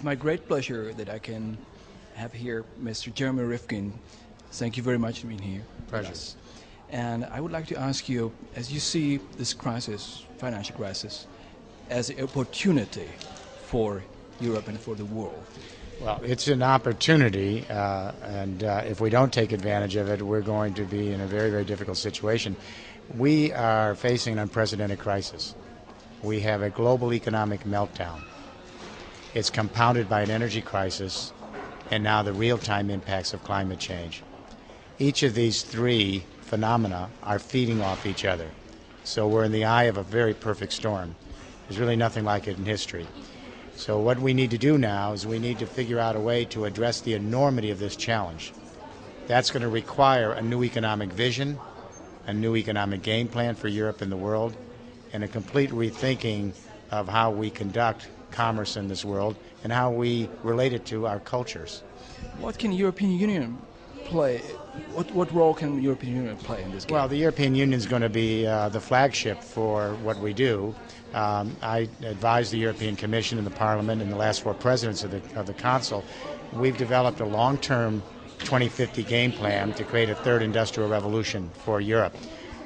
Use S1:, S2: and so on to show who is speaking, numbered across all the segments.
S1: my great pleasure that I can have here Mr. Jeremy Rifkin. Thank you very much for being here.
S2: Pleasure.
S1: And I would like to ask you, as you see this crisis, financial crisis, as an opportunity for Europe and for the world.
S2: Well, it's an opportunity, and if we don't take advantage of it, we're going to be in a very, very difficult situation. We are facing an unprecedented crisis. We have a global economic meltdown. It's compounded by an energy crisis and now the real-time impacts of climate change. Each of these three phenomena are feeding off each other. So we're in the eye of a very perfect storm. There's really nothing like it in history. So what we need to do now is we need to figure out a way to address the enormity of this challenge. That's going to require a new economic vision, a new economic game plan for Europe and the world, and a complete rethinking of how we conduct commerce in this world and how we relate it to our cultures.
S1: What can the European Union play? What role can the European Union play in this game?
S2: Well, the European Union is going to be the flagship for what we do. I advise the European Commission and the Parliament and the last four presidents of the Council. We've developed a long-term 2050 game plan to create a third industrial revolution for Europe.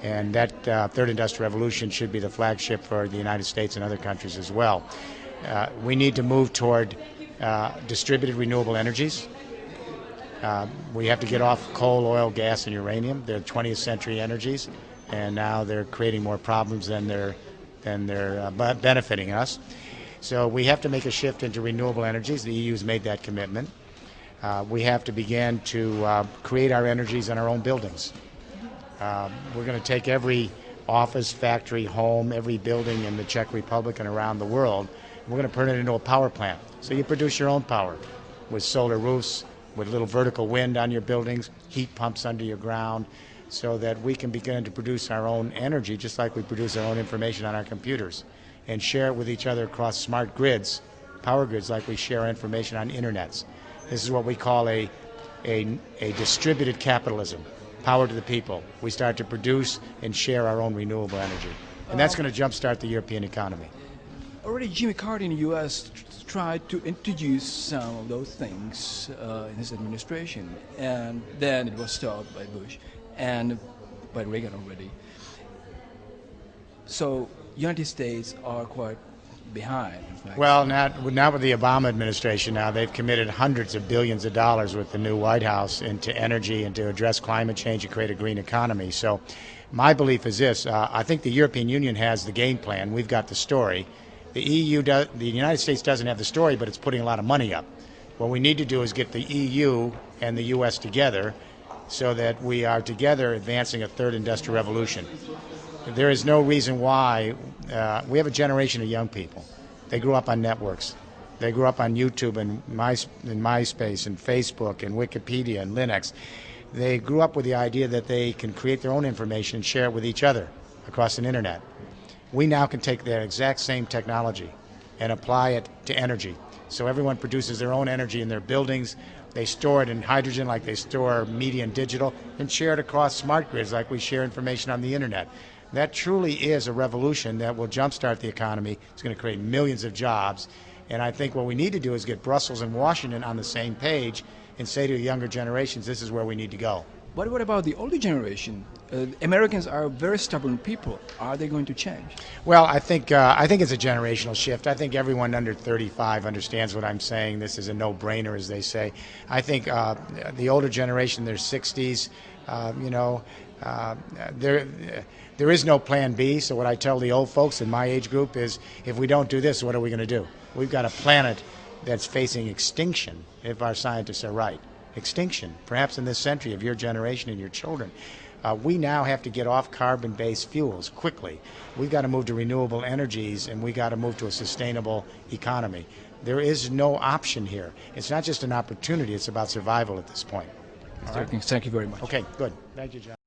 S2: And that third industrial revolution should be the flagship for the United States and other countries as well. We need to move toward distributed renewable energies. We have to get off coal, oil, gas, and uranium. They're 20th century energies, and now they're creating more problems than they're benefiting us. So we have to make a shift into renewable energies. The EU's made that commitment. We have to begin to create our energies in our own buildings. We're going to take every office, factory, home, every building in the Czech Republic and around the world. We're going to turn it into a power plant. So you produce your own power with solar roofs, with little vertical wind on your buildings, heat pumps under your ground, so that we can begin to produce our own energy just like we produce our own information on our computers and share it with each other across smart grids, power grids, like we share information on internets. This is what we call a distributed capitalism, power to the people. We start to produce and share our own renewable energy. And that's going to jumpstart the European economy.
S1: Already Jimmy Carter in the U.S. tried to introduce some of those things in his administration, and then it was stopped by Bush and by Reagan already. So United States are quite behind, in fact.
S2: Well, not with the Obama administration now. They've committed hundreds of billions of dollars with the new White House into energy and to address climate change and create a green economy. So my belief is this. I think the European Union has the game plan. We've got the story. The United States doesn't have the story, but it's putting a lot of money up. What we need to do is get the EU and the U.S. together so that we are together advancing a third industrial revolution. There is no reason why. We have a generation of young people. They grew up on networks. They grew up on YouTube and MySpace and Facebook and Wikipedia and Linux. They grew up with the idea that they can create their own information and share it with each other across an internet. We now can take that exact same technology and apply it to energy. So everyone produces their own energy in their buildings. They store it in hydrogen like they store media and digital, and share it across smart grids like we share information on the internet. That truly is a revolution that will jumpstart the economy. It's going to create millions of jobs. And I think what we need to do is get Brussels and Washington on the same page and say to younger generations, this is where we need to go.
S1: But what about the older generation? Americans are very stubborn people. Are they going to change?
S2: Well, I think it's a generational shift. I think everyone under 35 understands what I'm saying. This is a no-brainer, as they say. I think the older generation, their 60s, there is no plan B. So what I tell the old folks in my age group is, if we don't do this, what are we going to do? We've got a planet that's facing extinction, if our scientists are right. Extinction, perhaps in this century, of your generation and your children. We now have to get off carbon-based fuels quickly. We've got to move to renewable energies, and we've got to move to a sustainable economy. There is no option here. It's not just an opportunity, it's about survival at this point.
S1: All right. Thank you very much.
S2: Okay, good. Thank you, John.